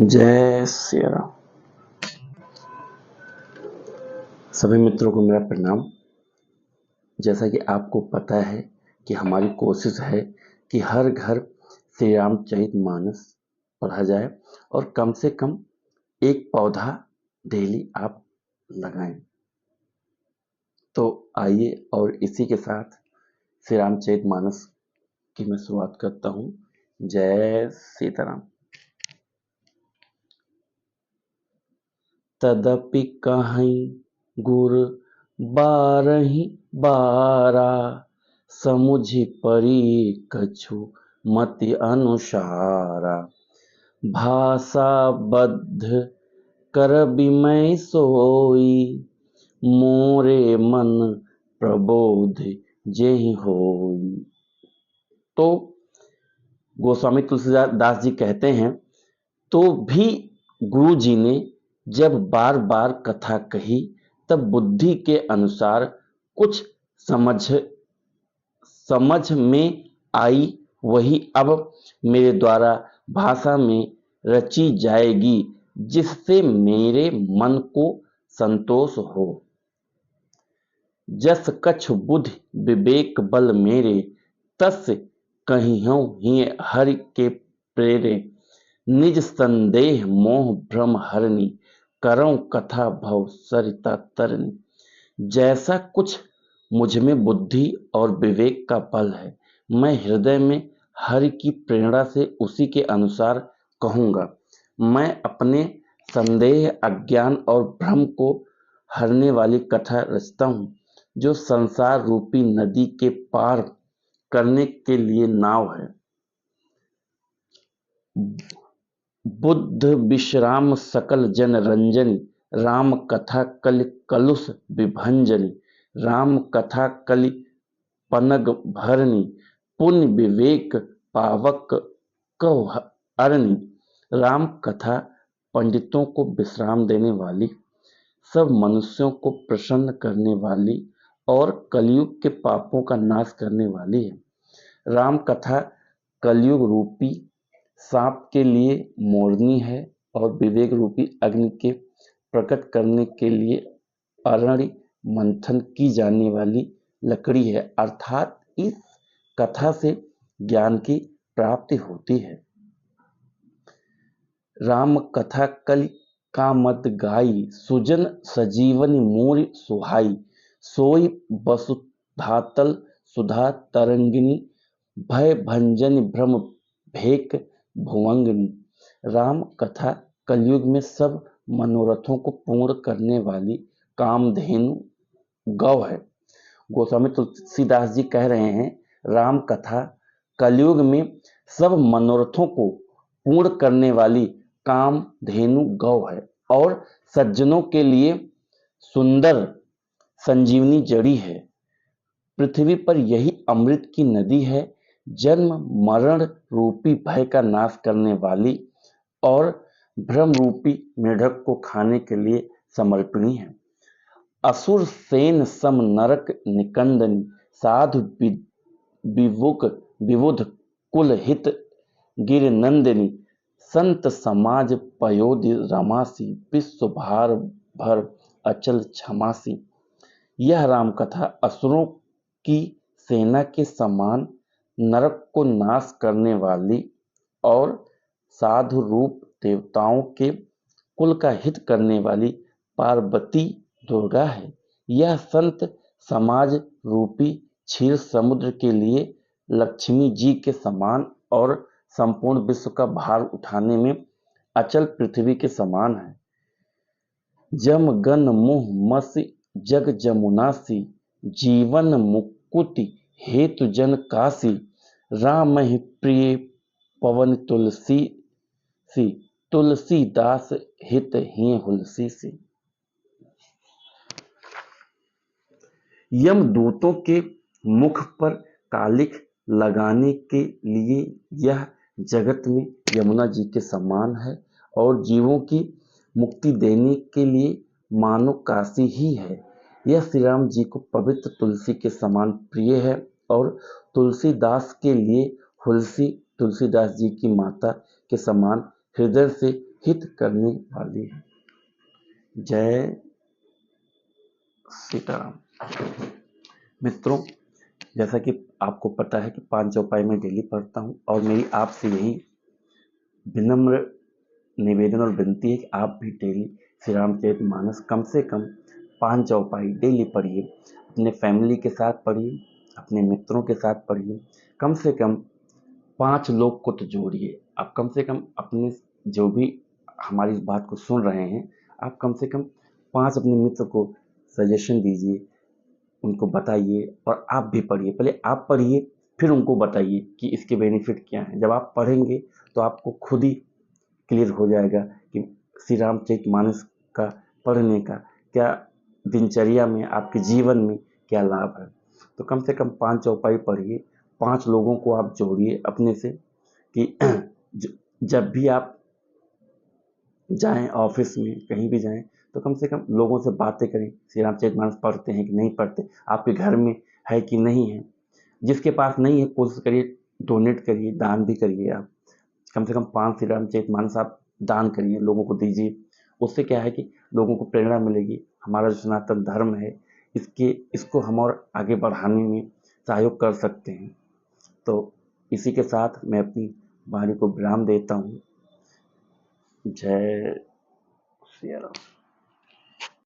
जय श्री राम। सभी मित्रों को मेरा प्रणाम। जैसा कि आपको पता है कि हमारी कोशिश है कि हर घर श्री रामचरितमानस पढ़ा जाए और कम से कम एक पौधा डेली आप लगाएं। तो आइए और इसी के साथ श्री रामचरितमानस की मैं शुरुआत करता हूँ। जय सीताराम। तदपि कहीं गुर बारहि बारा, समुझि परि कछु मति अनुसारा। भाषा बद्ध कर विमय सोई, मोरे मन प्रबोध जेहि होई। तो गोस्वामी तुलसीदास जी कहते हैं, तो भी गुरु जी ने जब बार बार कथा कही तब बुद्धि के अनुसार कुछ समझ में आई, वही अब मेरे द्वारा भाषा में रची जाएगी, जिससे मेरे मन को संतोष हो। जस कछु बुद्धि विवेक बल मेरे, तस कहिहूँ ही हरि के प्रेरे। निज संदेह मोह भ्रम हरनी, करऊं कथा भव सरिता तरनी। जैसा कुछ मुझ में बुद्धि और विवेक का बल है, मैं हृदय में हरि की प्रेरणा से उसी के अनुसार कहूँगा। मैं अपने संदेह, अज्ञान और भ्रम को हरने वाली कथा रचता हूँ, जो संसार रूपी नदी के पार करने के लिए नाव है। बुद्ध विश्राम सकल जन रंजनी, राम कथा कलि कलुष विभंजनी। राम कथा कलि पनग भरनी, पुण्य विवेक पावक कव अरनी। राम कथा पंडितों को विश्राम देने वाली, सब मनुष्यों को प्रसन्न करने वाली और कलयुग के पापों का नाश करने वाली है। राम कथा कलयुग रूपी सांप के लिए मोरनी है और विवेक रूपी अग्नि के प्रकट करने के लिए अरण्य मंथन की जाने वाली लकड़ी है। अर्थात इस कथा से ज्ञान की प्राप्ति होती है। राम कथा कलि कामद गाई, सुजन सजीवनी मोर सुहाई। सोई वसुधातल सुधा तरंगिनी, भय भंजन भ्रम भेक भुवंगिनी। राम कथा कलयुग में सब मनोरथों को पूर्ण करने वाली कामधेनु गौ है। गोस्वामी तुलसीदास जी कह रहे हैं, राम कथा कलयुग में सब मनोरथों को पूर्ण करने वाली कामधेनु गौ है और सज्जनों के लिए सुंदर संजीवनी जड़ी है। पृथ्वी पर यही अमृत की नदी है, जन्म मरण रूपी भय का नाश करने वाली और भ्रम रूपी मेढक को खाने के लिए समर्पिणी है। असुर सेन सम नरक निकंदनी, साधु विबुध कुल हित गिर नंदिनी। संत समाज पयोधि रमासी, विश्व भार भर अचल क्षमासी। यह राम कथा असुरों की सेना के समान, नरक को नाश करने वाली और साधु रूप देवताओं के कुल का हित करने वाली पार्वती दुर्गा है। यह संत समाज रूपी क्षीर समुद्र के लिए लक्ष्मी जी के समान और संपूर्ण विश्व का भार उठाने में अचल पृथ्वी के समान है। जम गन मुह मसी जग जमुनासी, जीवन मुकुति हेतु जन काशी। राम ही प्रिय पवन तुलसी सी, तुलसीदास हित ही हुलसी सी। यमदूतों के मुख पर कालिख लगाने के लिए यह जगत में यमुना जी के समान है और जीवों की मुक्ति देने के लिए मानो काशी ही है। यह श्री राम जी को पवित्र तुलसी के समान प्रिय है और तुलसीदास के लिए हुलसी तुलसीदास जी की माता के समान हृदय से हित करने वाली है। जय सीताराम। मित्रों, जैसा कि आपको पता है कि 5 चौपाई में डेली पढ़ता हूँ और मेरी आपसे यही विनम्र निवेदन और विनती है कि आप भी डेली श्री रामचरितमानस कम से कम 5 चौपाई डेली पढ़िए। अपने फैमिली के साथ पढ़िए, अपने मित्रों के साथ पढ़िए। कम से कम 5 लोग को तो जोड़िए। आप कम से कम अपने जो भी हमारी इस बात को सुन रहे हैं, आप कम से कम 5 अपने मित्र को सजेशन दीजिए, उनको बताइए और आप भी पढ़िए। पहले आप पढ़िए, फिर उनको बताइए कि इसके बेनिफिट क्या हैं। जब आप पढ़ेंगे तो आपको खुद ही क्लियर हो जाएगा कि श्री रामचरितमानस का पढ़ने का क्या दिनचर्या में, आपके जीवन में क्या लाभ है। तो कम से कम 5 चौपाई पढ़िए, 5 लोगों को आप जोड़िए अपने से कि जब भी आप जाएं, ऑफिस में कहीं भी जाएं, तो कम से कम लोगों से बातें करें, श्री रामचरितमानस पढ़ते हैं कि नहीं पढ़ते, आपके घर में है कि नहीं है। जिसके पास नहीं है, कोशिश करिए डोनेट करिए, दान भी करिए। आप कम से कम 5 श्री रामचरितमानस आप दान करिए, लोगों को दीजिए। उससे क्या है कि लोगों को प्रेरणा मिलेगी। हमारा जो सनातन धर्म है, इसको हम और आगे बढ़ाने में सहयोग कर सकते हैं। तो इसी के साथ मैं अपनी वाणी को विराम देता हूँ। जय श्री राम।